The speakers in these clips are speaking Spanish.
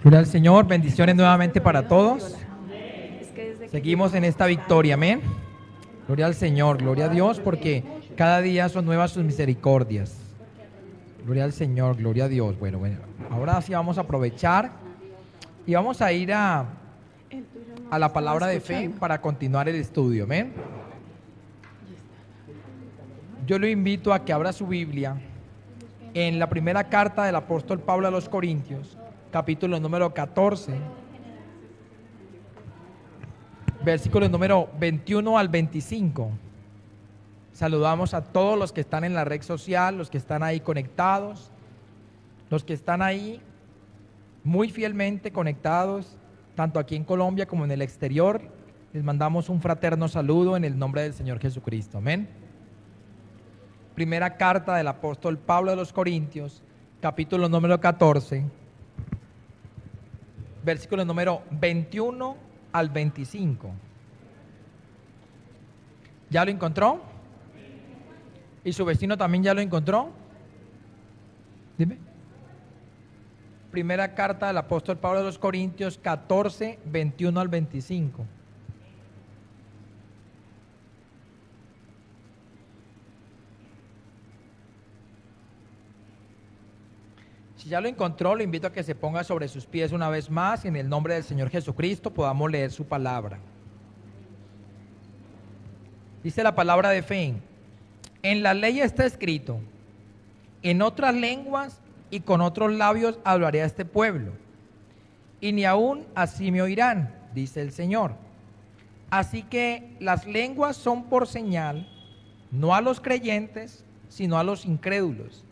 Gloria al Señor, bendiciones nuevamente para todos. Seguimos en esta victoria, amén. Gloria al Señor, gloria a Dios, porque cada día son nuevas sus misericordias. Gloria al Señor, gloria a Dios. Bueno, ahora sí vamos a aprovechar y vamos a ir a la palabra de fe para continuar el estudio, amén. Yo lo invito a que abra su Biblia en la primera carta del apóstol Pablo a los Corintios, capítulo número 14, versículos número 21 al 25. Saludamos a todos los que están en la red social, los que están ahí conectados, los que están ahí muy fielmente conectados, tanto aquí en Colombia como en el exterior. Les mandamos un fraterno saludo en el nombre del Señor Jesucristo, amén. Primera carta del apóstol Pablo a los Corintios, capítulo número 14, versículo número 21 al 25. ¿Ya lo encontró? ¿Y su vecino también ya lo encontró? Dime. Primera carta del apóstol Pablo a los Corintios 14, 21 al 25. Si ya lo encontró, lo invito a que se ponga sobre sus pies una vez más y en el nombre del Señor Jesucristo podamos leer su palabra. Dice la palabra de fe: en la ley está escrito, en otras lenguas y con otros labios hablaré a este pueblo, y ni aún así me oirán, dice el Señor. Así que las lenguas son por señal, no a los creyentes, sino a los incrédulos.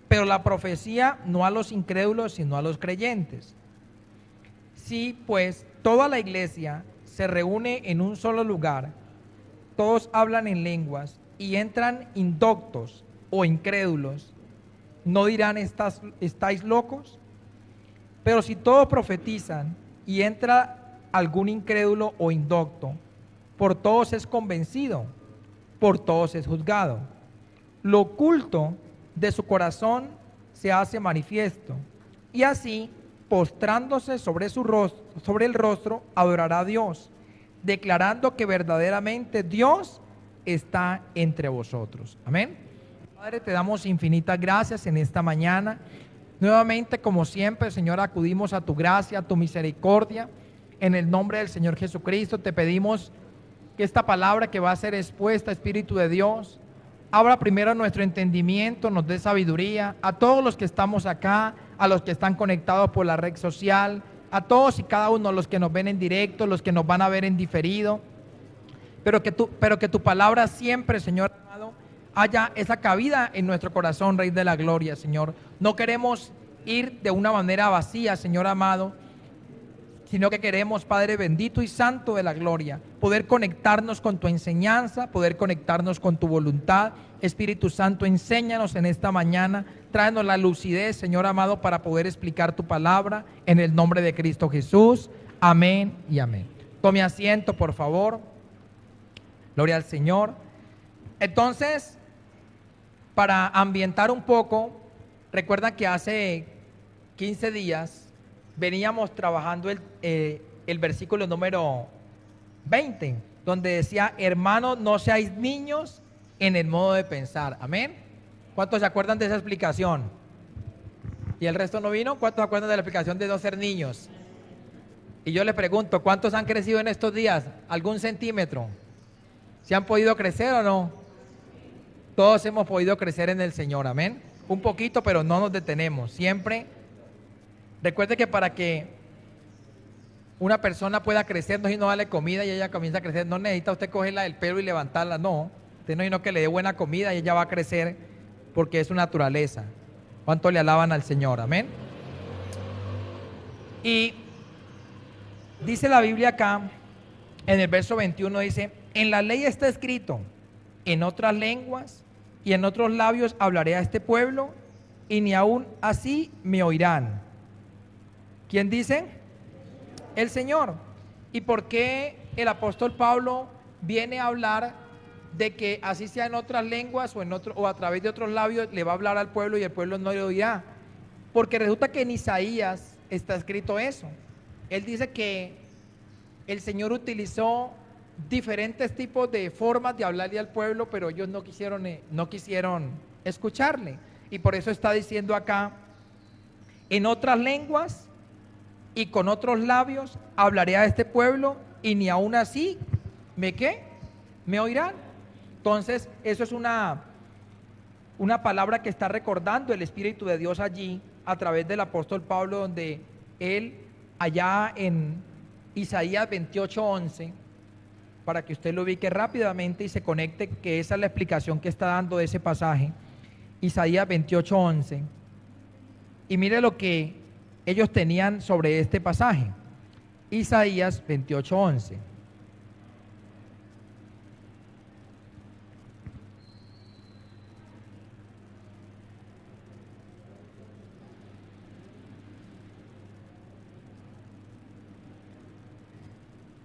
Pero la profecía no a los incrédulos, sino a los creyentes. Si pues toda la iglesia se reúne en un solo lugar, todos hablan en lenguas y entran indoctos o incrédulos, ¿no dirán estáis locos? Pero si todos profetizan y entra algún incrédulo o indocto, por todos es convencido, por todos es juzgado. Lo oculto de su corazón se hace manifiesto, y así, postrándose sobre el rostro, adorará a Dios, declarando que verdaderamente Dios está entre vosotros. Amén. Padre, te damos infinitas gracias en esta mañana. Nuevamente, como siempre, Señor, acudimos a tu gracia, a tu misericordia. En el nombre del Señor Jesucristo te pedimos que esta palabra que va a ser expuesta, Espíritu de Dios, abra primero nuestro entendimiento, nos dé sabiduría, a todos los que estamos acá, a los que están conectados por la red social, a todos y cada uno, los que nos ven en directo, los que nos van a ver en diferido, pero que tu palabra siempre, Señor amado, haya esa cabida en nuestro corazón, Rey de la Gloria, Señor. No queremos ir de una manera vacía, Señor amado, sino que queremos, Padre bendito y santo de la gloria, poder conectarnos con tu enseñanza, poder conectarnos con tu voluntad. Espíritu Santo, enséñanos en esta mañana, tráenos la lucidez, Señor amado, para poder explicar tu palabra en el nombre de Cristo Jesús. Amén y amén. Tome asiento, por favor. Gloria al Señor. Entonces, para ambientar un poco, recuerda que hace 15 días veníamos trabajando el versículo número 20, donde decía: hermanos, no seáis niños en el modo de pensar. Amén. ¿Cuántos se acuerdan de esa explicación? ¿Y el resto no vino? ¿Cuántos se acuerdan de la explicación de no ser niños? Y yo le pregunto, ¿cuántos han crecido en estos días? ¿Algún centímetro? ¿Se han podido crecer o no? Todos hemos podido crecer en el Señor, amén. Un poquito, pero no nos detenemos. Siempre recuerde que para que una persona pueda crecer, no es no darle comida y ella comienza a crecer, no necesita usted cogerla del pelo y levantarla, no. Usted no es no que le dé buena comida y ella va a crecer porque es su naturaleza. ¿Cuánto le alaban al Señor? Amén. Y dice la Biblia acá, en el verso 21 dice: en la ley está escrito, en otras lenguas y en otros labios hablaré a este pueblo, y ni aún así me oirán. ¿Quién dice? El Señor. ¿Y por qué el apóstol Pablo viene a hablar de que así sea en otras lenguas o a través de otros labios le va a hablar al pueblo y el pueblo no le oirá? Porque resulta que en Isaías está escrito eso. Él dice que el Señor utilizó diferentes tipos de formas de hablarle al pueblo, pero ellos no quisieron escucharle. Y por eso está diciendo acá, en otras lenguas y con otros labios hablaré a este pueblo, y ni aún así me oirán. Entonces eso es una palabra que está recordando el Espíritu de Dios allí a través del apóstol Pablo, donde él allá en Isaías 28:11, para que usted lo ubique rápidamente y se conecte, que esa es la explicación que está dando de ese pasaje. Isaías 28:11, y mire lo que ellos tenían sobre este pasaje. Isaías 28:11.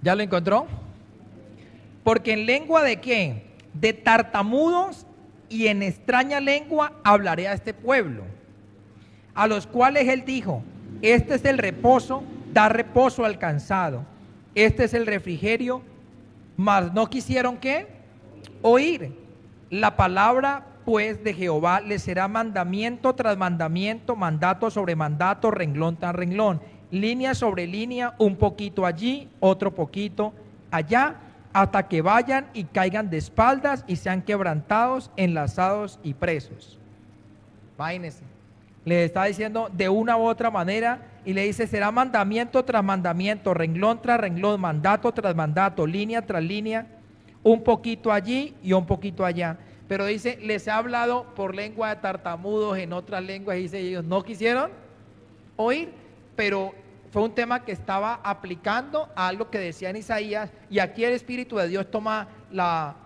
¿Ya lo encontró? Porque en lengua de ¿qué? De tartamudos y en extraña lengua hablaré a este pueblo, a los cuales él dijo, este es el reposo, da reposo al cansado, este es el refrigerio, mas no quisieron ¿qué? Oír. La palabra pues de Jehová les será mandamiento tras mandamiento, mandato sobre mandato, renglón tras renglón, línea sobre línea, un poquito allí, otro poquito allá, hasta que vayan y caigan de espaldas y sean quebrantados, enlazados y presos. Imagínense, le está diciendo de una u otra manera, y le dice, será mandamiento tras mandamiento, renglón tras renglón, mandato tras mandato, línea tras línea, un poquito allí y un poquito allá. Pero dice, les he hablado por lengua de tartamudos, en otras lenguas, y dice, ellos no quisieron oír, pero fue un tema que estaba aplicando a algo que decía en Isaías, y aquí el Espíritu de Dios toma la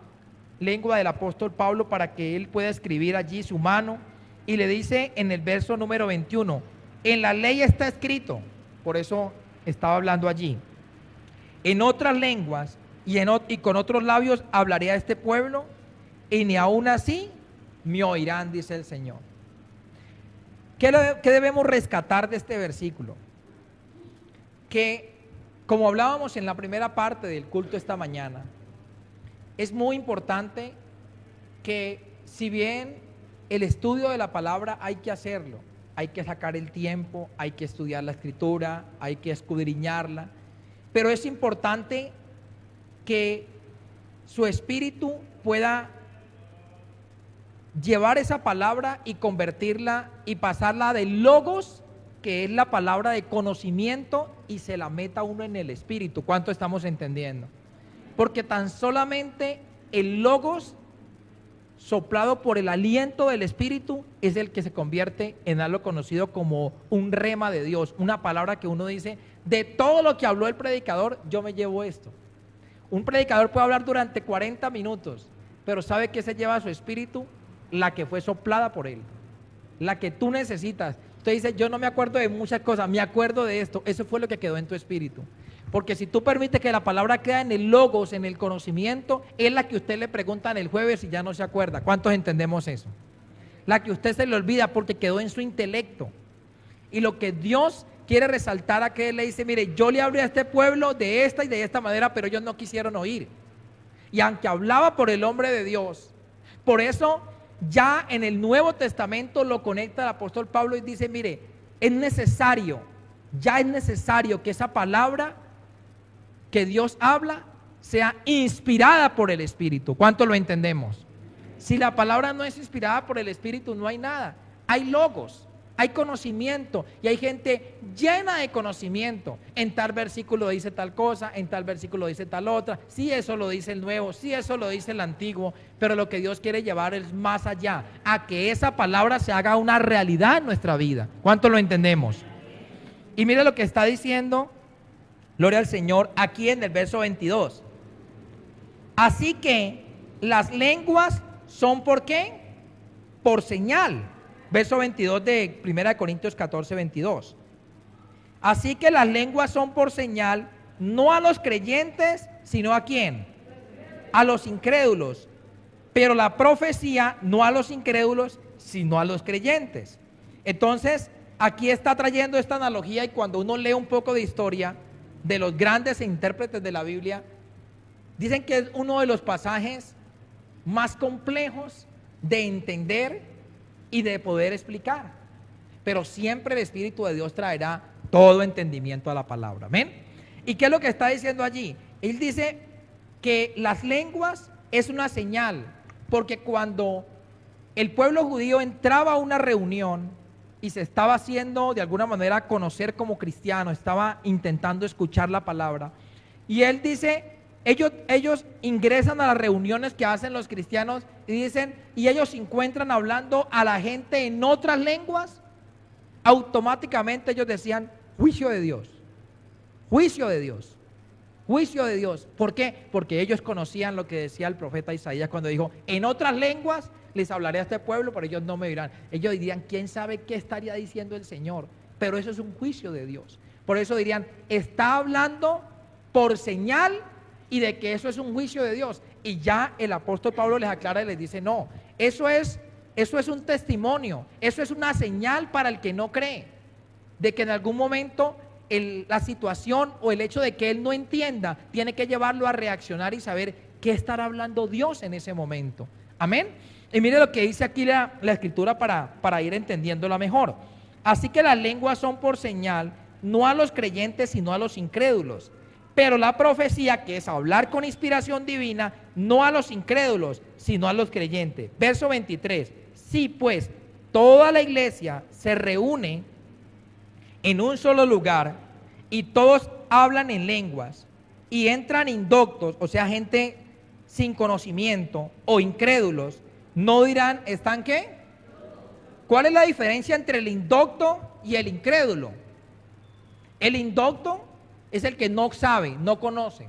lengua del apóstol Pablo para que él pueda escribir allí su mano, y le dice en el verso número 21, en la ley está escrito, por eso estaba hablando allí, en otras lenguas y con otros labios hablaré a este pueblo, y ni aún así me oirán, dice el Señor. ¿Qué debemos rescatar de este versículo? Que, como hablábamos en la primera parte del culto esta mañana, es muy importante que, si bien el estudio de la palabra hay que hacerlo, hay que sacar el tiempo, hay que estudiar la escritura, hay que escudriñarla, pero es importante que su espíritu pueda llevar esa palabra y convertirla y pasarla de logos, que es la palabra de conocimiento, y se la meta uno en el espíritu. ¿Cuánto estamos entendiendo? Porque tan solamente el logos soplado por el aliento del espíritu es el que se convierte en algo conocido como un rema de Dios, una palabra que uno dice, de todo lo que habló el predicador, yo me llevo esto. Un predicador puede hablar durante 40 minutos, pero ¿sabe qué se lleva a su espíritu? La que fue soplada por él, la que tú necesitas. Usted dice, yo no me acuerdo de muchas cosas, me acuerdo de esto. Eso fue lo que quedó en tu espíritu. Porque si tú permites que la palabra quede en el logos, en el conocimiento, es la que usted le pregunta en el jueves y ya no se acuerda. ¿Cuántos entendemos eso? La que usted se le olvida porque quedó en su intelecto. Y lo que Dios quiere resaltar a que él le dice, mire, yo le hablé a este pueblo de esta y de esta manera, pero ellos no quisieron oír. Y aunque hablaba por el hombre de Dios, por eso ya en el Nuevo Testamento lo conecta el apóstol Pablo y dice, mire, es necesario que esa palabra que Dios habla sea inspirada por el Espíritu. ¿Cuánto lo entendemos? Si la palabra no es inspirada por el Espíritu, no hay nada. Hay logos, hay conocimiento, y hay gente llena de conocimiento. En tal versículo dice tal cosa, en tal versículo dice tal otra. Sí, eso lo dice el Nuevo, sí, eso lo dice el Antiguo, pero lo que Dios quiere llevar es más allá, a que esa palabra se haga una realidad en nuestra vida. ¿Cuánto lo entendemos? Y mire lo que está diciendo, gloria al Señor, aquí en el verso 22. Así que las lenguas son ¿por qué? Por señal. Verso 22 de 1 Corintios 14, 22. Así que las lenguas son por señal, no a los creyentes, sino ¿a quién? A los incrédulos. Pero la profecía no a los incrédulos, sino a los creyentes. Entonces, aquí está trayendo esta analogía, y cuando uno lee un poco de historia de los grandes intérpretes de la Biblia, dicen que es uno de los pasajes más complejos de entender y de poder explicar, pero siempre el Espíritu de Dios traerá todo entendimiento a la palabra. Amén. ¿Y qué es lo que está diciendo allí? Él dice que las lenguas es una señal, porque cuando el pueblo judío entraba a una reunión y se estaba haciendo de alguna manera conocer como cristiano, estaba intentando escuchar la palabra, y él dice, ellos ingresan a las reuniones que hacen los cristianos y dicen, y ellos se encuentran hablando a la gente en otras lenguas, automáticamente ellos decían, juicio de Dios, juicio de Dios, juicio de Dios. ¿Por qué? Porque ellos conocían lo que decía el profeta Isaías cuando dijo, en otras lenguas les hablaré a este pueblo, pero ellos no me dirán. Ellos dirían, ¿quién sabe qué estaría diciendo el Señor? Pero eso es un juicio de Dios. Por eso dirían, está hablando por señal y de que eso es un juicio de Dios. Y ya el apóstol Pablo les aclara y les dice, no, eso es un testimonio, eso es una señal para el que no cree, de que en algún momento la situación o el hecho de que él no entienda tiene que llevarlo a reaccionar y saber qué estará hablando Dios en ese momento. Amén. Y mire lo que dice aquí la escritura para ir entendiéndola mejor. Así que las lenguas son por señal, no a los creyentes sino a los incrédulos, pero la profecía, que es hablar con inspiración divina, no a los incrédulos sino a los creyentes. Verso 23. Si pues toda la iglesia se reúne en un solo lugar y todos hablan en lenguas y entran indoctos, o sea, gente sin conocimiento o incrédulos, no dirán, ¿están qué? ¿Cuál es la diferencia entre el indocto y el incrédulo? El indocto es el que no sabe, no conoce,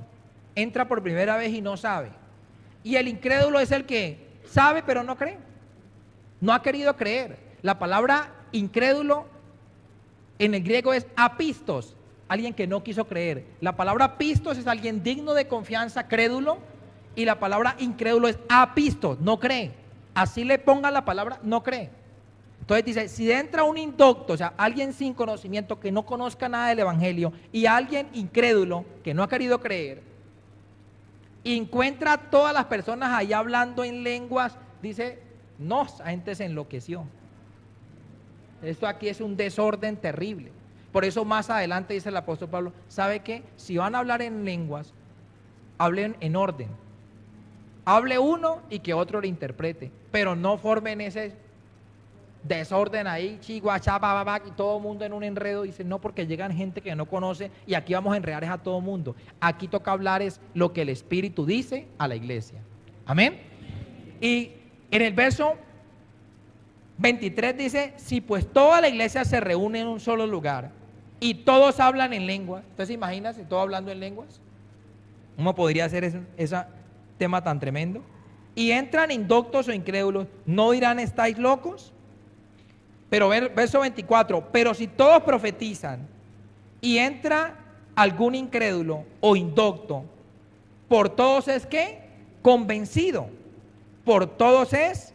entra por primera vez y no sabe. Y el incrédulo es el que sabe pero no cree, no ha querido creer. La palabra incrédulo en el griego es apistos, alguien que no quiso creer. La palabra pistos es alguien digno de confianza, crédulo, y la palabra incrédulo es apistos, no cree. Así le pongan la palabra, no cree. Entonces dice, si entra un indocto, o sea, alguien sin conocimiento, que no conozca nada del evangelio, y alguien incrédulo, que no ha querido creer, y encuentra a todas las personas ahí hablando en lenguas, dice, no, esa gente se enloqueció. Esto aquí es un desorden terrible. Por eso más adelante dice el apóstol Pablo, ¿sabe qué? Si van a hablar en lenguas, hablen en orden. Hable uno y que otro le interprete, pero no formen ese desorden ahí, chihuachá, y todo el mundo en un enredo. Dice, no, porque llegan gente que no conoce y aquí vamos a enredar a todo el mundo. Aquí toca hablar es lo que el Espíritu dice a la iglesia. Amén. Y en el verso 23 dice, si pues toda la iglesia se reúne en un solo lugar y todos hablan en lengua. ¿Usted se imagina si todos hablando en lenguas? ¿Cómo podría ser ese tema tan tremendo? Y entran indoctos o incrédulos, ¿no dirán estáis locos? Pero verso 24, pero si todos profetizan y entra algún incrédulo o indocto, por todos es ¿qué? Convencido, por todos es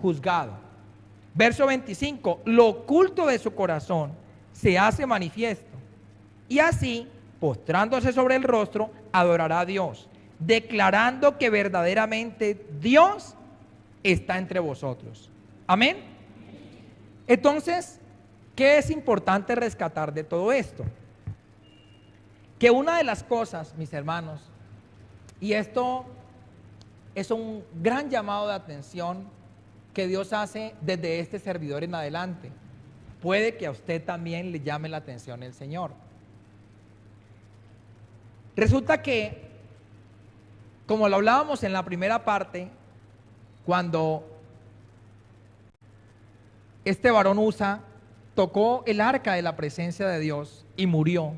juzgado. Verso 25, lo oculto de su corazón se hace manifiesto, y así, postrándose sobre el rostro, adorará a Dios, declarando que verdaderamente Dios está entre vosotros. Amén. Entonces, ¿qué es importante rescatar de todo esto? Que una de las cosas, mis hermanos, y esto es un gran llamado de atención que Dios hace desde este servidor en adelante, puede que a usted también le llame la atención el Señor. Resulta que, como lo hablábamos en la primera parte, cuando este varón Usa tocó el arca de la presencia de Dios y murió,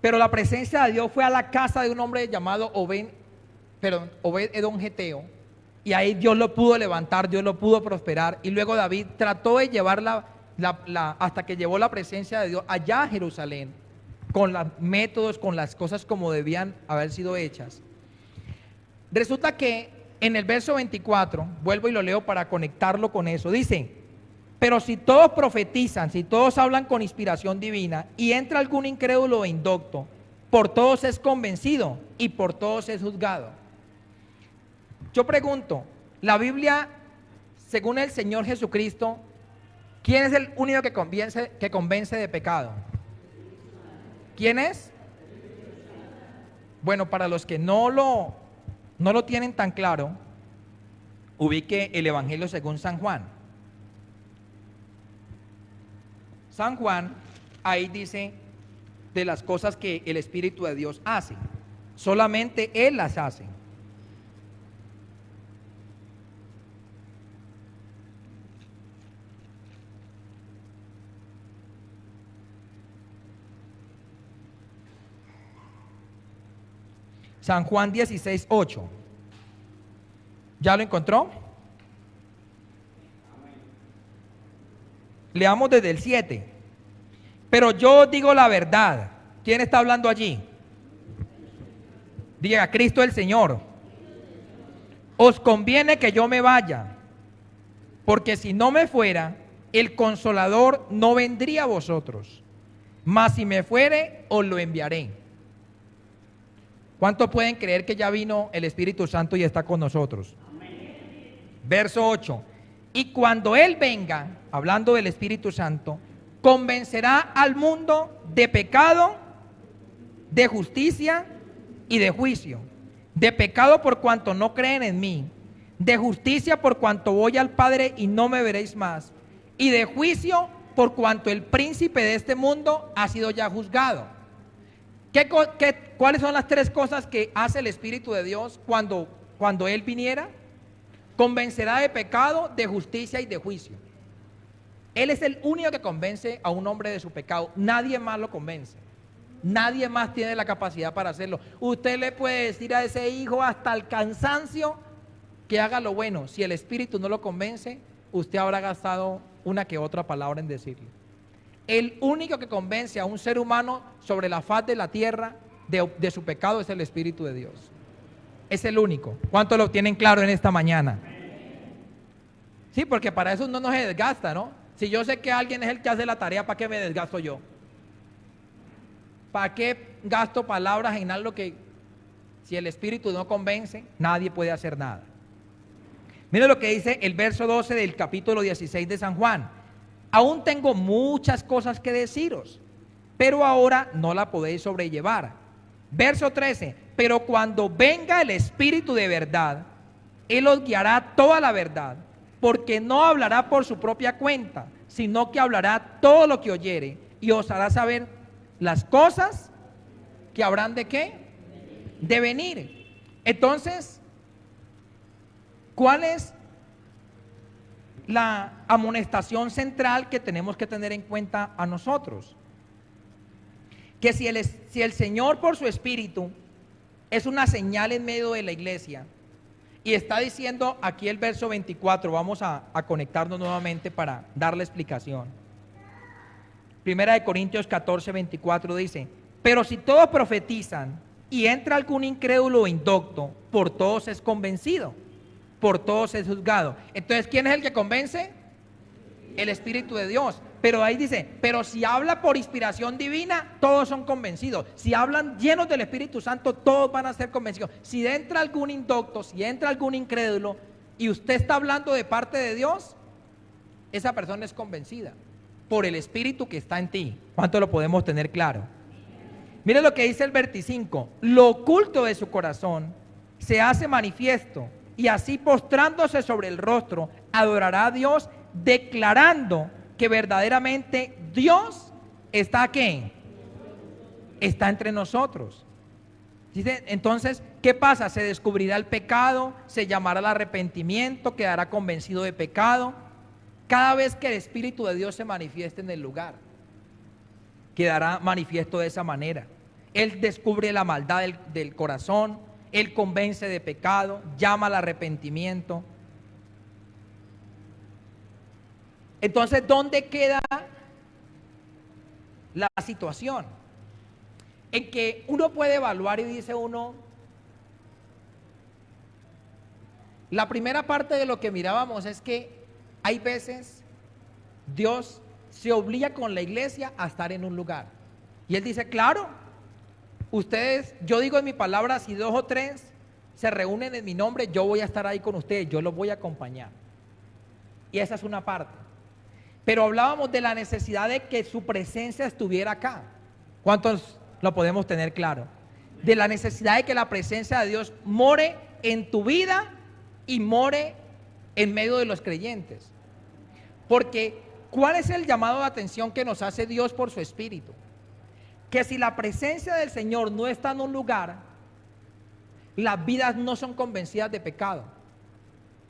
pero la presencia de Dios fue a la casa de un hombre llamado Obed Edom Geteo, y ahí Dios lo pudo levantar, Dios lo pudo prosperar, y luego David trató de llevarla hasta que llevó la presencia de Dios allá a Jerusalén, con los métodos, con las cosas como debían haber sido hechas. Resulta que en el verso 24, vuelvo y lo leo para conectarlo con eso, dice, pero si todos profetizan, si todos hablan con inspiración divina, y entra algún incrédulo o indocto, por todos es convencido y por todos es juzgado. Yo pregunto, la Biblia, según el Señor Jesucristo, ¿quién es el único que convence de pecado? ¿Quién es? Bueno, para los que no lo tienen tan claro, ubique el Evangelio según San Juan. San Juan ahí dice de las cosas que el Espíritu de Dios hace. Solamente Él las hace. San Juan 16:8. ¿Ya lo encontró? Leamos desde el 7. Pero yo digo la verdad. ¿Quién está hablando allí? Diga, Cristo el Señor. Os conviene que yo me vaya, porque si no me fuera, el Consolador no vendría a vosotros. Mas si me fuere, os lo enviaré. ¿Cuántos pueden creer que ya vino el Espíritu Santo y está con nosotros? Amén. Verso 8. Y cuando Él venga, hablando del Espíritu Santo, convencerá al mundo de pecado, de justicia y de juicio. De pecado por cuanto no creen en mí, de justicia por cuanto voy al Padre y no me veréis más, y de juicio por cuanto el príncipe de este mundo ha sido ya juzgado. ¿Cuáles son las tres cosas que hace el Espíritu de Dios cuando Él viniera? Convencerá de pecado, de justicia y de juicio. Él es el único que convence a un hombre de su pecado. Nadie más lo convence. Nadie más tiene la capacidad para hacerlo. Usted le puede decir a ese hijo hasta el cansancio que haga lo bueno. Si el Espíritu no lo convence, usted habrá gastado una que otra palabra en decirle. El único que convence a un ser humano sobre la faz de la tierra de su pecado es el Espíritu de Dios. Es el único. ¿Cuántos lo tienen claro en esta mañana? Sí, porque para eso uno no se desgasta, ¿no? Si yo sé que alguien es el que hace la tarea, ¿para qué me desgasto yo? ¿Para qué gasto palabras en algo que, si el Espíritu no convence, nadie puede hacer nada? Mire lo que dice el verso 12 del capítulo 16 de San Juan. Aún tengo muchas cosas que deciros, pero ahora no la podéis sobrellevar. Verso 13. Pero cuando venga el Espíritu de verdad, Él os guiará toda la verdad, porque no hablará por su propia cuenta, sino que hablará todo lo que oyere y os hará saber las cosas que habrán de ¿qué? De venir. Entonces, ¿cuál es la amonestación central que tenemos que tener en cuenta a nosotros? Que si el Señor por su Espíritu es una señal en medio de la iglesia, y está diciendo aquí el verso 24, vamos a conectarnos nuevamente para dar la explicación. Primera de Corintios 14, 24 dice: pero si todos profetizan y entra algún incrédulo o indocto, por todos es convencido, por todos es juzgado. Entonces, ¿quién es el que convence? El Espíritu de Dios. Pero ahí dice, pero si habla por inspiración divina, todos son convencidos. Si hablan llenos del Espíritu Santo, todos van a ser convencidos. Si entra algún indocto, si entra algún incrédulo y usted está hablando de parte de Dios, esa persona es convencida por el Espíritu que está en ti. ¿Cuánto lo podemos tener claro? Mire lo que dice el 25. Lo oculto de su corazón se hace manifiesto, y así postrándose sobre el rostro adorará a Dios, declarando que verdaderamente Dios está ¿qué? Está entre nosotros. Entonces, ¿qué pasa? Se descubrirá el pecado, se llamará al arrepentimiento, quedará convencido de pecado. Cada vez que el Espíritu de Dios se manifieste en el lugar, quedará manifiesto de esa manera. Él descubre la maldad del corazón, Él convence de pecado, llama al arrepentimiento. Entonces, ¿dónde queda la situación? En que uno puede evaluar y dice uno, la primera parte de lo que mirábamos es que hay veces Dios se obliga con la iglesia a estar en un lugar. Y Él dice, claro, ustedes, yo digo en mi palabra, si 2 o 3 se reúnen en mi nombre, yo voy a estar ahí con ustedes, yo los voy a acompañar. Y esa es una parte. Pero hablábamos de la necesidad de que su presencia estuviera acá. ¿Cuántos lo podemos tener claro? De la necesidad de que la presencia de Dios more en tu vida y more en medio de los creyentes. Porque ¿cuál es el llamado de atención que nos hace Dios por su Espíritu? Que si la presencia del Señor no está en un lugar, las vidas no son convencidas de pecado,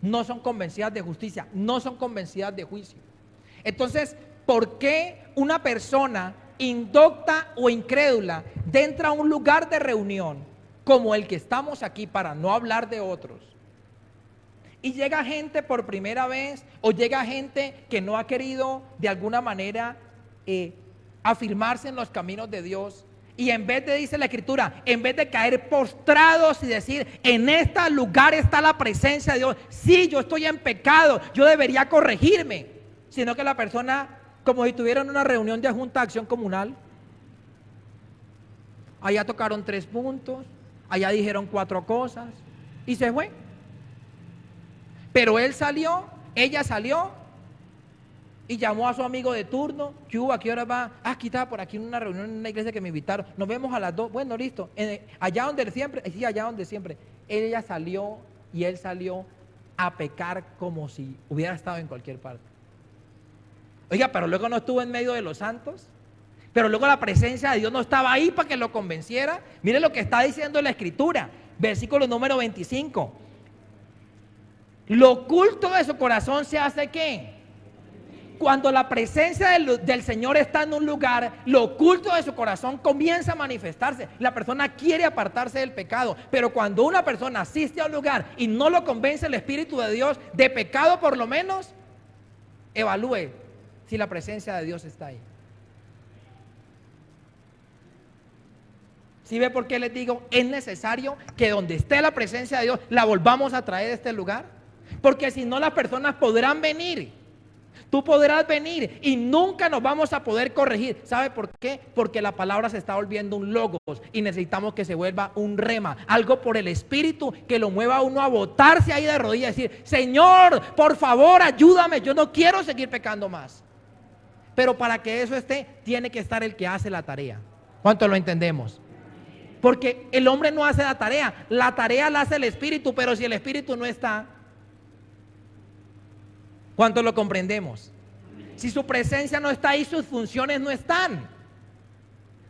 no son convencidas de justicia, no son convencidas de juicio. Entonces, ¿por qué una persona indocta o incrédula entra a un lugar de reunión como el que estamos aquí, para no hablar de otros, y llega gente por primera vez, o llega gente que no ha querido de alguna manera afirmarse en los caminos de Dios, y en vez de, dice la Escritura, en vez de caer postrados y decir, en este lugar está la presencia de Dios, sí, yo estoy en pecado, yo debería corregirme, sino que la persona, como si tuviera una reunión de Junta de Acción Comunal, allá tocaron 3 puntos, allá dijeron 4 cosas y se fue. Pero él salió, ella salió y llamó a su amigo de turno. ¿Qué hubo? ¿A qué hora va? Aquí estaba por aquí en una reunión en una iglesia que me invitaron, nos vemos a las 2, bueno, listo, allá donde siempre, sí, allá donde siempre. Ella salió y él salió a pecar como si hubiera estado en cualquier parte. Oiga, pero luego no estuvo en medio de los santos, pero luego la presencia de Dios no estaba ahí para que lo convenciera. Mire lo que está diciendo la Escritura, versículo número 25. Lo oculto de su corazón se hace ¿qué? Cuando la presencia del Señor está en un lugar, lo oculto de su corazón comienza a manifestarse. La persona quiere apartarse del pecado, pero cuando una persona asiste a un lugar y no lo convence el Espíritu de Dios de pecado, por lo menos evalúe si la presencia de Dios está ahí. ¿Sí ve por qué les digo? Es necesario que donde esté la presencia de Dios la volvamos a traer a este lugar, porque si no, las personas podrán venir, tú podrás venir y nunca nos vamos a poder corregir. ¿Sabe por qué? Porque la palabra se está volviendo un logos y necesitamos que se vuelva un rema, algo por el Espíritu que lo mueva a uno a botarse ahí de rodillas y decir, Señor, por favor, ayúdame, yo no quiero seguir pecando más. Pero para que eso esté, tiene que estar el que hace la tarea. ¿Cuánto lo entendemos? Porque el hombre no hace la tarea la hace el Espíritu, pero si el Espíritu no está, ¿cuánto lo comprendemos? Si su presencia no está ahí, sus funciones no están.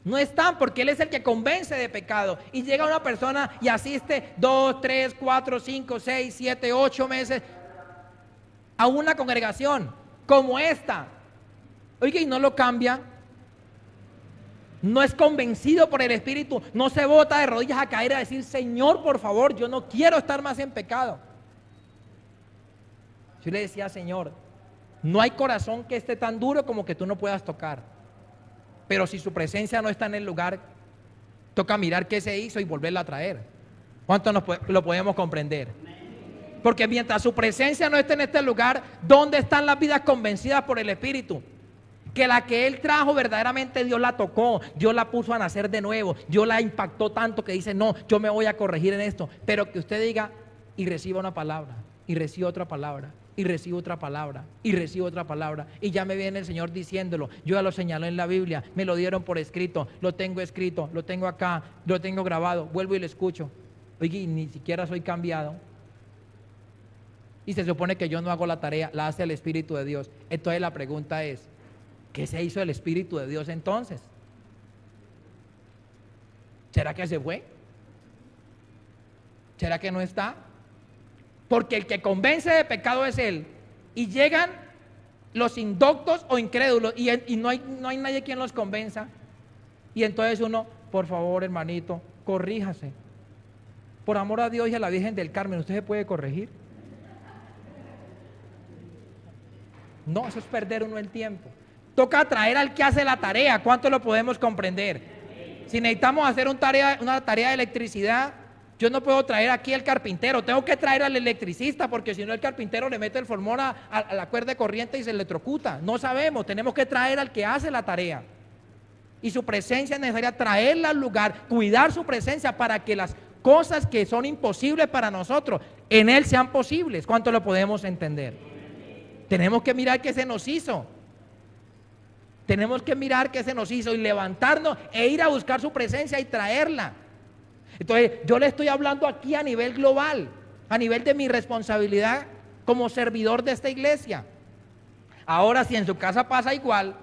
No están, porque Él es el que convence de pecado. Y llega una persona y asiste 2, 3, 4, 5, 6, 7, 8 meses a una congregación como esta. Oiga, y no lo cambia. No es convencido por el Espíritu, no se bota de rodillas a caer a decir, Señor, por favor, yo no quiero estar más en pecado. Yo le decía, Señor, no hay corazón que esté tan duro como que tú no puedas tocar. Pero si su presencia no está en el lugar, toca mirar qué se hizo y volverla a traer. ¿Cuánto lo podemos comprender? Porque mientras su presencia no esté en este lugar, ¿dónde están las vidas convencidas por el Espíritu? Que la que Él trajo verdaderamente Dios la tocó, Dios la puso a nacer de nuevo, Dios la impactó tanto que dice, no, yo me voy a corregir en esto. Pero que usted diga y reciba una palabra, y reciba otra palabra, y reciba otra palabra, y reciba otra palabra, y ya me viene el Señor diciéndolo, yo ya lo señalé en la Biblia, me lo dieron por escrito, lo tengo acá, lo tengo grabado, vuelvo y lo escucho. Oye, ni siquiera soy cambiado. Y se supone que yo no hago la tarea, la hace el Espíritu de Dios. Entonces la pregunta es, ¿qué se hizo el Espíritu de Dios entonces? ¿Será que se fue? ¿Será que no está? Porque el que convence de pecado es Él. Y llegan los indoctos o incrédulos y no hay nadie quien los convenza. Y entonces uno, por favor, hermanito, corríjase. Por amor a Dios y a la Virgen del Carmen, ¿usted se puede corregir? No, eso es perder uno el tiempo. Toca traer al que hace la tarea. ¿Cuánto lo podemos comprender? Si necesitamos hacer una tarea de electricidad, Yo no puedo traer aquí al carpintero, tengo que traer al electricista, porque si no el carpintero le mete el formol a la cuerda de corriente y se electrocuta. No sabemos, tenemos que traer al que hace la tarea. Y su presencia es necesaria, traerla al lugar, cuidar su presencia para que las cosas que son imposibles para nosotros, en Él sean posibles. ¿Cuánto lo podemos entender? Tenemos que mirar qué se nos hizo. Tenemos que mirar qué se nos hizo y levantarnos e ir a buscar su presencia y traerla. Entonces, yo le estoy hablando aquí a nivel global, a nivel de mi responsabilidad como servidor de esta iglesia. Ahora, si en su casa pasa igual,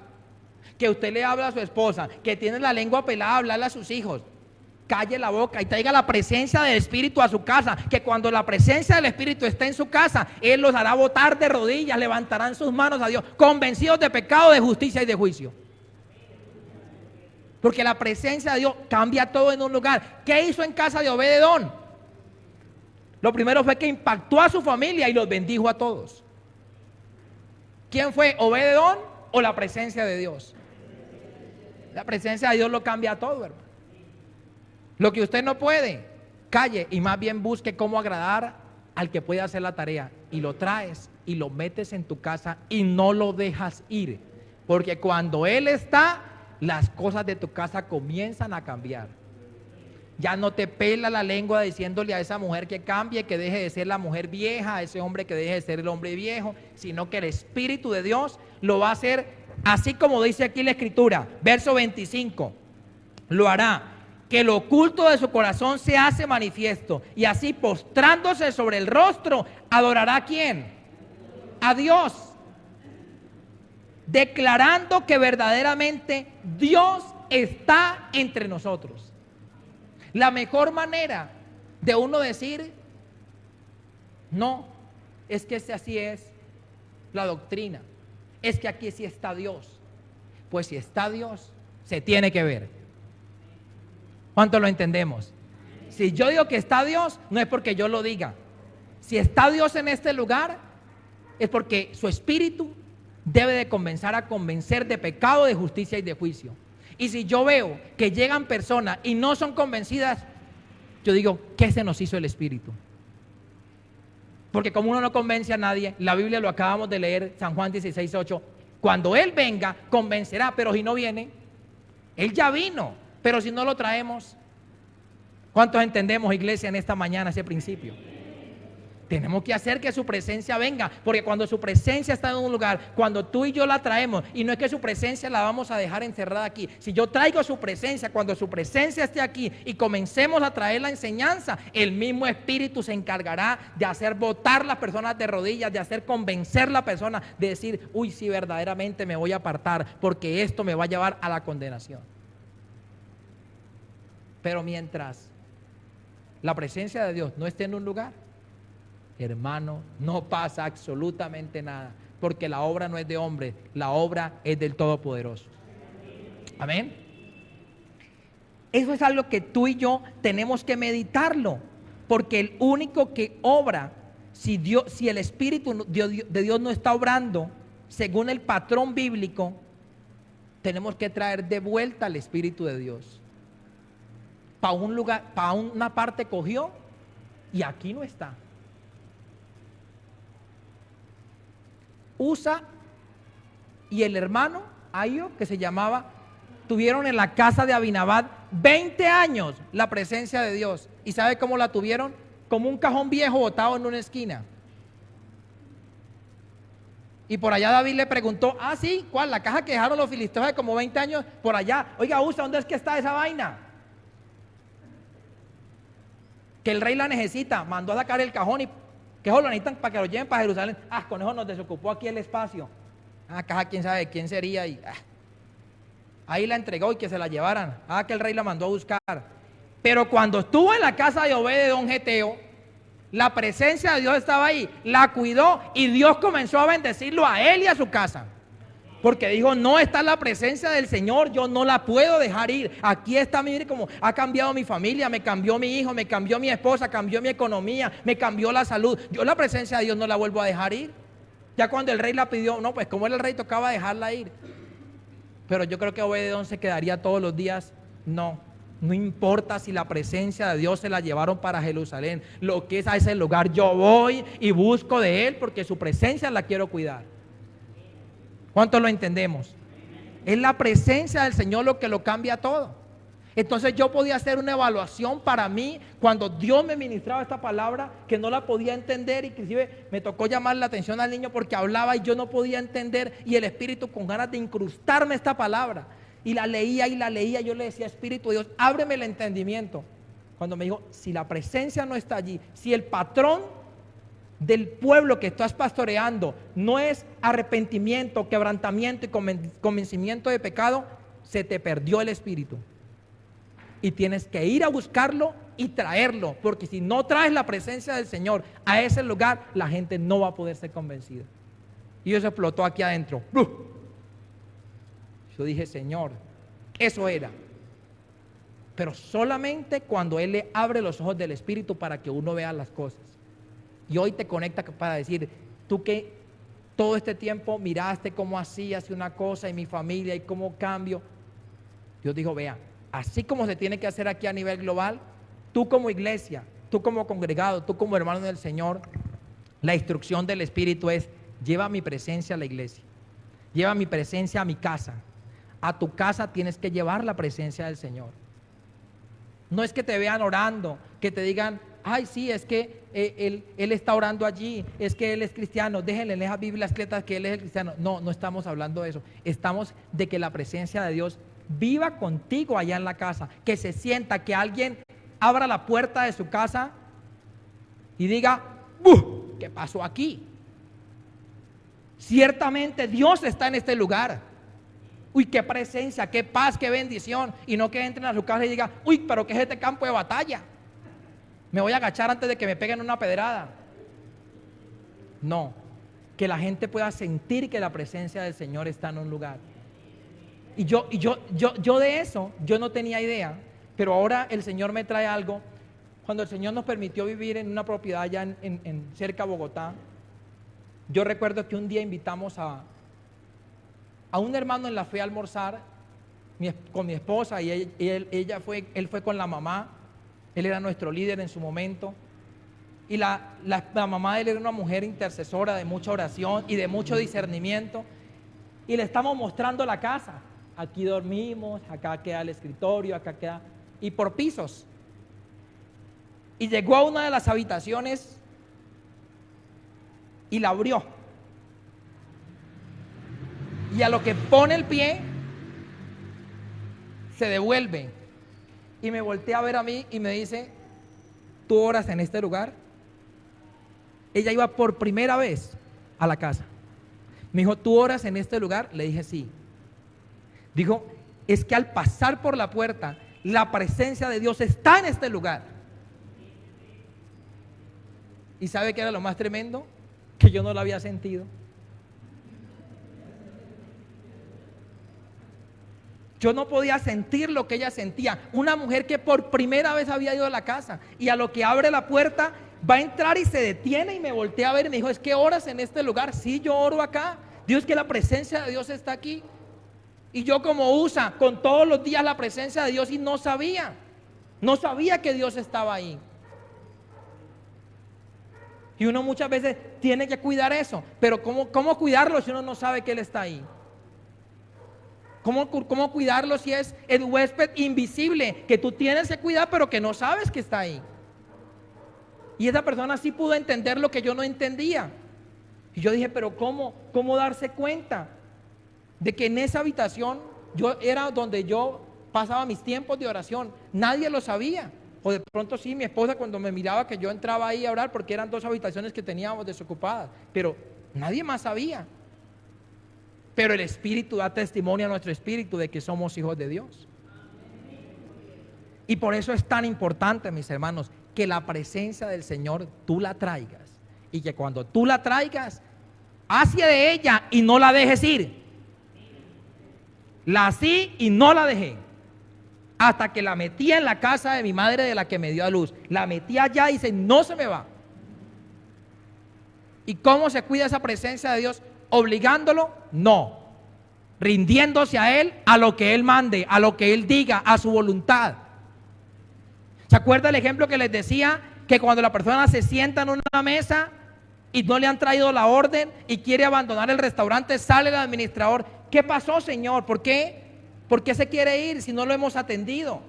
que usted le habla a su esposa, que tiene la lengua pelada, hablarle a sus hijos, calle la boca y traiga la presencia del Espíritu a su casa, que cuando la presencia del Espíritu esté en su casa, Él los hará botar de rodillas, levantarán sus manos a Dios, convencidos de pecado, de justicia y de juicio. Porque la presencia de Dios cambia todo en un lugar. ¿Qué hizo en casa de Obed-Edom? Lo primero fue que impactó a su familia y los bendijo a todos. ¿Quién fue? ¿Obed-Edom o la presencia de Dios? La presencia de Dios lo cambia todo, hermano. Lo que usted no puede, calle y más bien busque cómo agradar al que puede hacer la tarea. Y lo traes y lo metes en tu casa y no lo dejas ir. Porque cuando Él está, las cosas de tu casa comienzan a cambiar. Ya no te pela la lengua diciéndole a esa mujer que cambie, que deje de ser la mujer vieja, a ese hombre que deje de ser el hombre viejo, sino que el Espíritu de Dios lo va a hacer así como dice aquí la Escritura, verso 25, lo hará, que lo oculto de su corazón se hace manifiesto, y así postrándose sobre el rostro, adorará ¿a quién? A Dios, declarando que verdaderamente Dios está entre nosotros. La mejor manera de uno decir, no, es que así es la doctrina, es que aquí sí está Dios. Pues si está Dios, se tiene que ver. ¿Cuánto lo entendemos? Si yo digo que está Dios, no es porque yo lo diga. Si está Dios en este lugar, es porque su Espíritu debe de convencer de pecado, de justicia y de juicio. Y si yo veo que llegan personas y no son convencidas, yo digo, ¿qué se nos hizo el Espíritu? Porque como uno no convence a nadie, la Biblia lo acabamos de leer, San Juan 16:8, cuando Él venga, convencerá, pero si no viene, Él ya vino, pero si no lo traemos, ¿cuántos entendemos, iglesia, en esta mañana ese principio? Tenemos que hacer que su presencia venga, porque cuando su presencia está en un lugar, cuando tú y yo la traemos, y no es que su presencia la vamos a dejar encerrada aquí, si yo traigo su presencia, cuando su presencia esté aquí y comencemos a traer la enseñanza, el mismo Espíritu se encargará de hacer botar las personas de rodillas, de hacer convencer la persona, de decir, uy, sí, verdaderamente me voy a apartar, porque esto me va a llevar a la condenación. Pero mientras la presencia de Dios no esté en un lugar, hermano, no pasa absolutamente nada, porque la obra no es de hombre, la obra es del Todopoderoso. Amén. Eso es algo que tú y yo tenemos que meditarlo, porque el único que obra, si el Espíritu de Dios no está obrando según el patrón bíblico, tenemos que traer de vuelta al Espíritu de Dios. Para un lugar, para una parte cogió y aquí no está. Usa y el hermano Ahio, que se llamaba, tuvieron en la casa de Abinadab 20 años la presencia de Dios. ¿Y sabe cómo la tuvieron? Como un cajón viejo botado en una esquina. Y por allá David le preguntó, sí, ¿cuál? La caja que dejaron los filisteos de como 20 años por allá. Oiga, Usa, ¿dónde es que está esa vaina? Que el rey la necesita. Mandó a sacar el cajón y que eso lo necesitan para que lo lleven para Jerusalén. Con eso nos desocupó aquí el espacio. Caja, quién sabe quién sería. Ahí la entregó y que se la llevaran. Que el rey la mandó a buscar. Pero cuando estuvo en la casa de Obed-Edom Geteo, la presencia de Dios estaba ahí, la cuidó y Dios comenzó a bendecirlo a él y a su casa. Porque dijo, no está la presencia del Señor, yo no la puedo dejar ir. Aquí está, mire cómo ha cambiado mi familia, me cambió mi hijo, me cambió mi esposa, cambió mi economía, me cambió la salud. Yo la presencia de Dios no la vuelvo a dejar ir. Ya cuando el rey la pidió, no, pues como era el rey tocaba dejarla ir. Pero yo creo que Obed-Edom se quedaría todos los días, no, No importa si la presencia de Dios se la llevaron para Jerusalén. Lo que es a ese lugar, yo voy y busco de Él porque su presencia la quiero cuidar. ¿Cuántos lo entendemos? Es la presencia del Señor lo que lo cambia todo. Entonces yo podía hacer una evaluación para mí cuando Dios me ministraba esta palabra que no la podía entender, inclusive me tocó llamar la atención al niño porque hablaba y yo no podía entender, y el Espíritu con ganas de incrustarme esta palabra y la leía, yo le decía: Espíritu de Dios, ábreme el entendimiento. Cuando me dijo: si la presencia no está allí, si el patrón del pueblo que estás pastoreando no es arrepentimiento, quebrantamiento y convencimiento de pecado, se te perdió el Espíritu. Y tienes que ir a buscarlo y traerlo, porque si no traes la presencia del Señor a ese lugar, la gente no va a poder ser convencida. Y eso explotó aquí adentro. Yo dije: Señor, eso era. Pero solamente cuando Él le abre los ojos del Espíritu para que uno vea las cosas. Y hoy te conecta para decir: tú que todo este tiempo miraste cómo hacías una cosa en mi familia y cómo cambio. Dios dijo: vea, así como se tiene que hacer aquí a nivel global, tú como iglesia, tú como congregado, tú como hermano del Señor, la instrucción del Espíritu es: lleva mi presencia a la iglesia, lleva mi presencia a mi casa. A tu casa tienes que llevar la presencia del Señor. No es que te vean orando, que te digan: ay, sí, es que él está orando allí, es que él es cristiano, déjenle leer las Biblias cletas que él es el cristiano. No, no estamos hablando de eso. Estamos de que la presencia de Dios viva contigo allá en la casa, que se sienta, que alguien abra la puerta de su casa y diga: ¿qué pasó aquí? Ciertamente Dios está en este lugar. Uy, qué presencia, qué paz, qué bendición. Y no que entren a su casa y digan: uy, pero ¿qué es este campo de batalla? Me voy a agachar antes de que me peguen una pedrada. No, que la gente pueda sentir que la presencia del Señor está en un lugar. Y yo de eso, yo no tenía idea, pero ahora el Señor me trae algo. Cuando el Señor nos permitió vivir en una propiedad allá en cerca de Bogotá, yo recuerdo que un día invitamos a un hermano en la fe a almorzar con mi esposa, y él fue con la mamá. Él era nuestro líder en su momento. Y la mamá de él era una mujer intercesora de mucha oración y de mucho discernimiento. Y le estamos mostrando la casa. Aquí dormimos, acá queda el escritorio, acá queda... y por pisos. Y llegó a una de las habitaciones y la abrió. Y a lo que pone el pie, se devuelve. Y me voltea a ver a mí y me dice: ¿tú oras en este lugar? Ella iba por primera vez a la casa. Me dijo: ¿tú oras en este lugar? Le dije: sí. Dijo: es que al pasar por la puerta, la presencia de Dios está en este lugar. ¿Y sabe qué era lo más tremendo? Que yo no lo había sentido. Yo no podía sentir lo que ella sentía. Una mujer que por primera vez había ido a la casa, y a lo que abre la puerta va a entrar y se detiene y me voltea a ver y me dijo: ¿es que oras en este lugar? Sí, yo oro acá. Dios, que la presencia de Dios está aquí. Y yo, como usa con todos los días la presencia de Dios, y no sabía que Dios estaba ahí. Y uno muchas veces tiene que cuidar eso, pero ¿cómo cuidarlo si uno no sabe que Él está ahí? ¿Cómo cuidarlo si es el huésped invisible que tú tienes que cuidar, pero que no sabes que está ahí? Y esa persona sí pudo entender lo que yo no entendía. Y yo dije: pero ¿cómo darse cuenta de que en esa habitación era donde yo pasaba mis tiempos de oración? Nadie lo sabía. O de pronto sí, mi esposa, cuando me miraba que yo entraba ahí a orar, porque eran 2 habitaciones que teníamos desocupadas, pero nadie más sabía. Pero el Espíritu da testimonio a nuestro espíritu de que somos hijos de Dios. Y por eso es tan importante, mis hermanos, que la presencia del Señor tú la traigas, y que cuando tú la traigas, hacia de ella y no la dejes ir. La así y no la dejé, hasta que la metí en la casa de mi madre, de la que me dio a luz. La metí allá y dice: no se me va. ¿Y cómo se cuida esa presencia de Dios? ¿Obligándolo? No. Rindiéndose a Él, a lo que Él mande, a lo que Él diga, a su voluntad. ¿Se acuerda el ejemplo que les decía? Que cuando la persona se sienta en una mesa y no le han traído la orden y quiere abandonar el restaurante, sale el administrador. ¿Qué pasó, señor? ¿Por qué? ¿Por qué se quiere ir si no lo hemos atendido?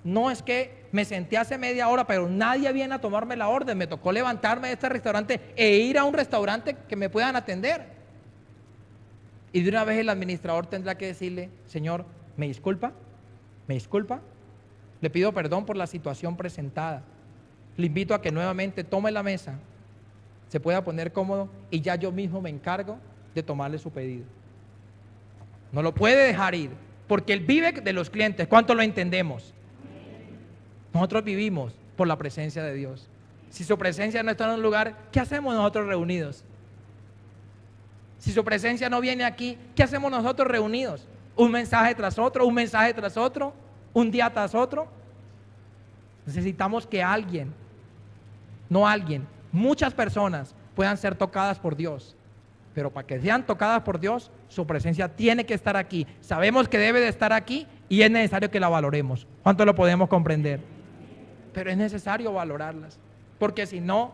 No, es que me senté hace media hora, pero nadie viene a tomarme la orden. Me tocó levantarme de este restaurante e ir a un restaurante que me puedan atender. Y de una vez el administrador tendrá que decirle: señor, ¿me disculpa? ¿Me disculpa? Le pido perdón por la situación presentada. Le invito a que nuevamente tome la mesa, se pueda poner cómodo y ya yo mismo me encargo de tomarle su pedido. No lo puede dejar ir, porque él vive de los clientes. ¿Cuánto lo entendemos? Nosotros vivimos por la presencia de Dios. Si su presencia no está en un lugar, ¿qué hacemos nosotros reunidos? Si su presencia no viene aquí, ¿qué hacemos nosotros reunidos? Un mensaje tras otro, un mensaje tras otro, un día tras otro. Necesitamos que alguien, no alguien, muchas personas puedan ser tocadas por Dios. Pero para que sean tocadas por Dios, su presencia tiene que estar aquí. Sabemos que debe de estar aquí y es necesario que la valoremos. ¿Cuánto lo podemos comprender? Pero es necesario valorarlas, porque si no,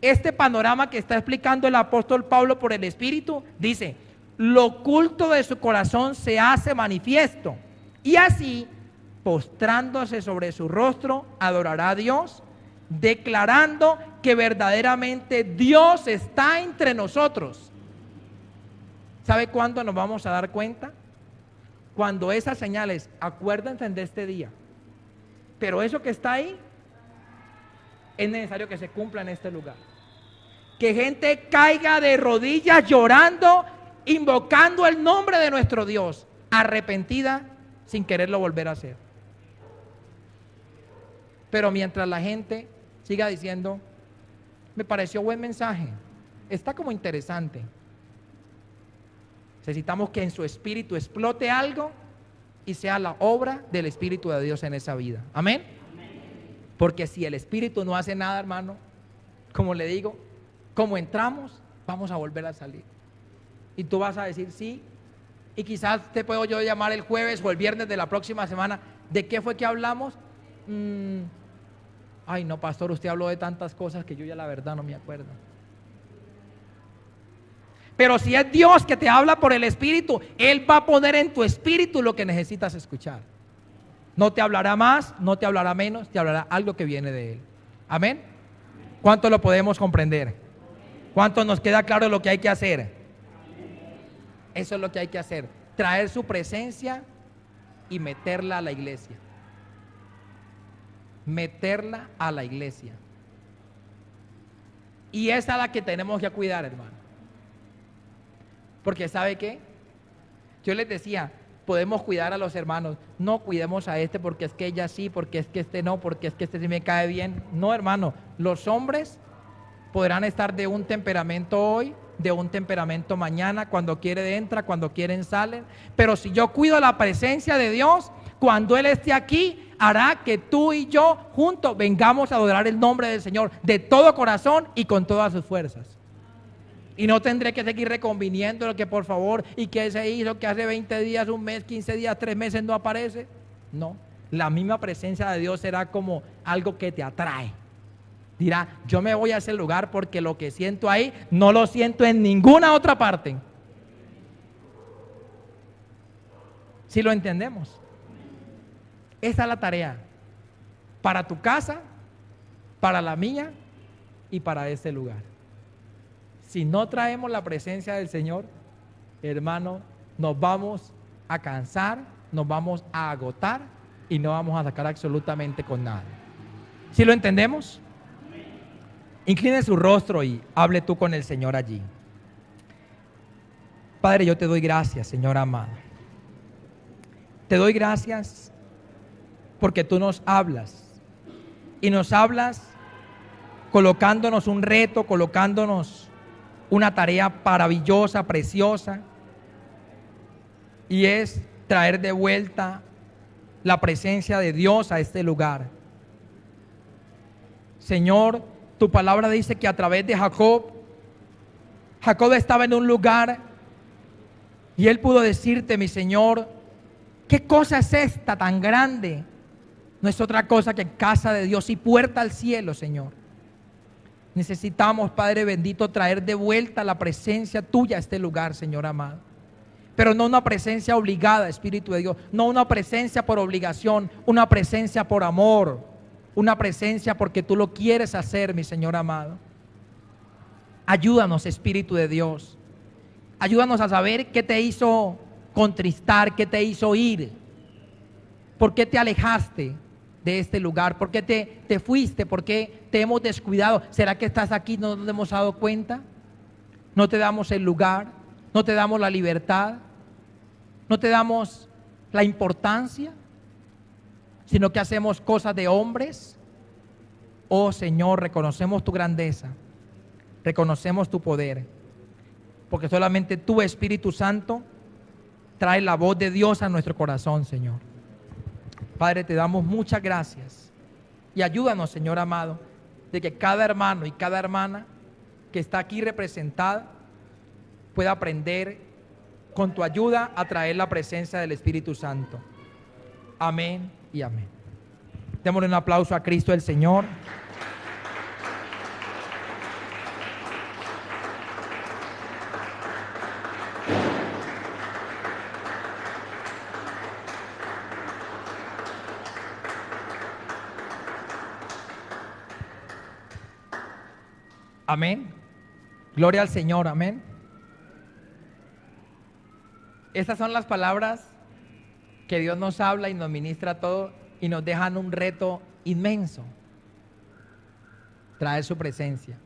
este panorama que está explicando el apóstol Pablo por el Espíritu, dice: lo oculto de su corazón se hace manifiesto, y así, postrándose sobre su rostro, adorará a Dios, declarando que verdaderamente Dios está entre nosotros. ¿Sabe cuándo nos vamos a dar cuenta? Cuando esas señales, acuérdense de este día, pero eso que está ahí, es necesario que se cumpla en este lugar. Que gente caiga de rodillas llorando, invocando el nombre de nuestro Dios, arrepentida, sin quererlo volver a hacer. Pero mientras la gente siga diciendo: me pareció buen mensaje, está como interesante, necesitamos que en su espíritu explote algo y sea la obra del Espíritu de Dios en esa vida. Amén. Porque si el Espíritu no hace nada, hermano, como le digo, como entramos, vamos a volver a salir. Y tú vas a decir sí, y quizás te puedo yo llamar el jueves o el viernes de la próxima semana. ¿De qué fue que hablamos? Ay, no, pastor, usted habló de tantas cosas que yo ya la verdad no me acuerdo. Pero si es Dios que te habla por el Espíritu, Él va a poner en tu espíritu lo que necesitas escuchar. No te hablará más, no te hablará menos, te hablará algo que viene de Él. Amén. ¿Cuánto lo podemos comprender? ¿Cuánto nos queda claro lo que hay que hacer? Eso es lo que hay que hacer: traer su presencia y meterla a la iglesia. Meterla a la iglesia. Y esa es la que tenemos que cuidar, hermano. Porque ¿sabe qué? Yo les decía, podemos cuidar a los hermanos. No cuidemos a este porque es que ella sí, porque es que este no, porque es que este sí me cae bien. No, hermano, los hombres podrán estar de un temperamento hoy, de un temperamento mañana, cuando quiere entra, cuando quieren salen. Pero si yo cuido la presencia de Dios, cuando Él esté aquí, hará que tú y yo juntos vengamos a adorar el nombre del Señor de todo corazón y con todas sus fuerzas. Y no tendré que seguir reconviniendo lo que por favor, y que se hizo, que hace 20 días, un mes, 15 días, 3 meses no aparece. No, la misma presencia de Dios será como algo que te atrae. Dirá: yo me voy a ese lugar porque lo que siento ahí no lo siento en ninguna otra parte. ¿Sí lo entendemos? Esa es la tarea para tu casa, para la mía y para este lugar. Si no traemos la presencia del Señor, hermano, nos vamos a cansar, nos vamos a agotar y no vamos a sacar absolutamente con nada. ¿Sí lo entendemos? Incline su rostro y hable tú con el Señor allí. Padre, yo te doy gracias, Señor amado. Te doy gracias porque tú nos hablas y nos hablas colocándonos un reto, colocándonos una tarea maravillosa, preciosa, y es traer de vuelta la presencia de Dios a este lugar. Señor, tu palabra dice que a través de Jacob estaba en un lugar y él pudo decirte: mi Señor, ¿Qué cosa es esta tan grande? No es otra cosa que casa de Dios y puerta al cielo, Señor. Necesitamos, Padre bendito, traer de vuelta la presencia tuya a este lugar, Señor amado. Pero no una presencia obligada, Espíritu de Dios. No una presencia por obligación, una presencia por amor. Una presencia porque tú lo quieres hacer, mi Señor amado. Ayúdanos, Espíritu de Dios. Ayúdanos a saber qué te hizo contristar, qué te hizo ir. ¿Por qué te alejaste de este lugar? ¿Por qué te fuiste? ¿Por qué te hemos descuidado? ¿Será que estás aquí y no nos hemos dado cuenta? ¿No te damos el lugar? ¿No te damos la libertad? ¿No te damos la importancia? Sino que hacemos cosas de hombres. Oh Señor, reconocemos tu grandeza, reconocemos tu poder, porque solamente tú, Espíritu Santo, traes la voz de Dios a nuestro corazón, Señor. Padre, te damos muchas gracias y ayúdanos, Señor amado, de que cada hermano y cada hermana que está aquí representada pueda aprender con tu ayuda a traer la presencia del Espíritu Santo. Amén y amén. Démosle un aplauso a Cristo el Señor. Amén. Gloria al Señor, amén. Estas son las palabras que Dios nos habla y nos ministra todo y nos dejan un reto inmenso: traer su presencia.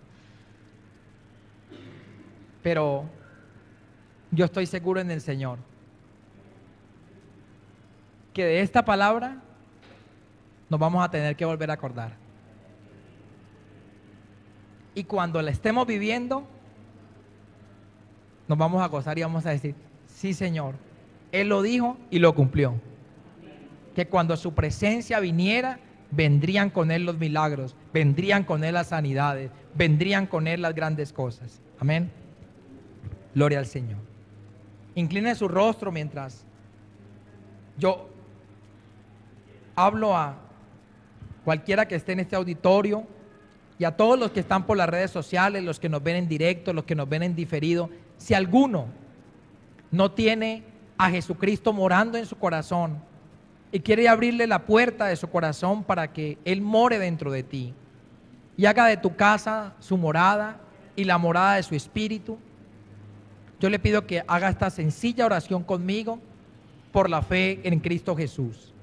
Pero yo estoy seguro en el Señor que de esta palabra nos vamos a tener que volver a acordar. Y cuando la estemos viviendo, nos vamos a gozar y vamos a decir: sí, Señor, Él lo dijo y lo cumplió. Que cuando su presencia viniera, vendrían con Él los milagros, vendrían con Él las sanidades, vendrían con Él las grandes cosas. Amén. Gloria al Señor. Incline su rostro mientras yo hablo a cualquiera que esté en este auditorio y a todos los que están por las redes sociales, los que nos ven en directo, los que nos ven en diferido. Si alguno no tiene a Jesucristo morando en su corazón y quiere abrirle la puerta de su corazón para que Él more dentro de ti y haga de tu casa su morada y la morada de su espíritu, yo le pido que haga esta sencilla oración conmigo por la fe en Cristo Jesús.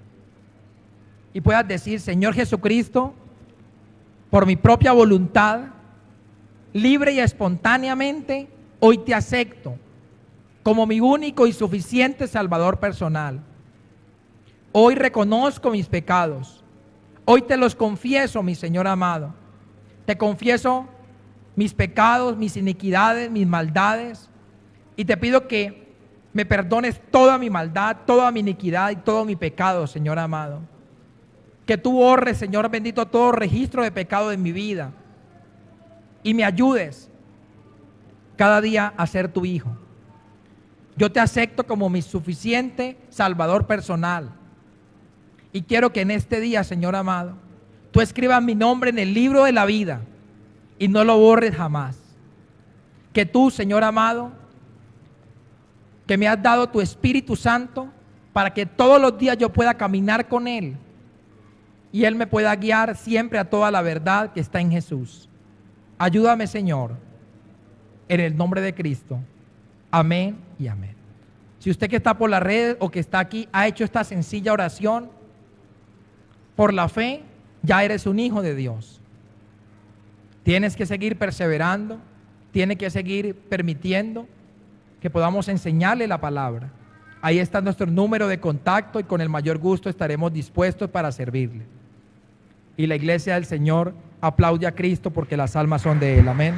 Y puedas decir: Señor Jesucristo, por mi propia voluntad, libre y espontáneamente, hoy te acepto como mi único y suficiente Salvador personal. Hoy reconozco mis pecados. Hoy te los confieso, mi Señor amado. Te confieso mis pecados, mis iniquidades, mis maldades. Y te pido que me perdones toda mi maldad, toda mi iniquidad y todo mi pecado, Señor amado. Que tú borres, Señor bendito, todo registro de pecado de mi vida. Y me ayudes cada día a ser tu hijo. Yo te acepto como mi suficiente Salvador personal. Y quiero que en este día, Señor amado, tú escribas mi nombre en el libro de la vida y no lo borres jamás. Que tú, Señor amado, que me has dado tu Espíritu Santo para que todos los días yo pueda caminar con Él y Él me pueda guiar siempre a toda la verdad que está en Jesús. Ayúdame, Señor, en el nombre de Cristo. Amén y amén. Si usted que está por la red o que está aquí ha hecho esta sencilla oración, por la fe ya eres un hijo de Dios. Tienes que seguir perseverando, tienes que seguir permitiendo que podamos enseñarle la palabra. Ahí está nuestro número de contacto y con el mayor gusto estaremos dispuestos para servirle. Y la iglesia del Señor aplaude a Cristo porque las almas son de Él. Amén.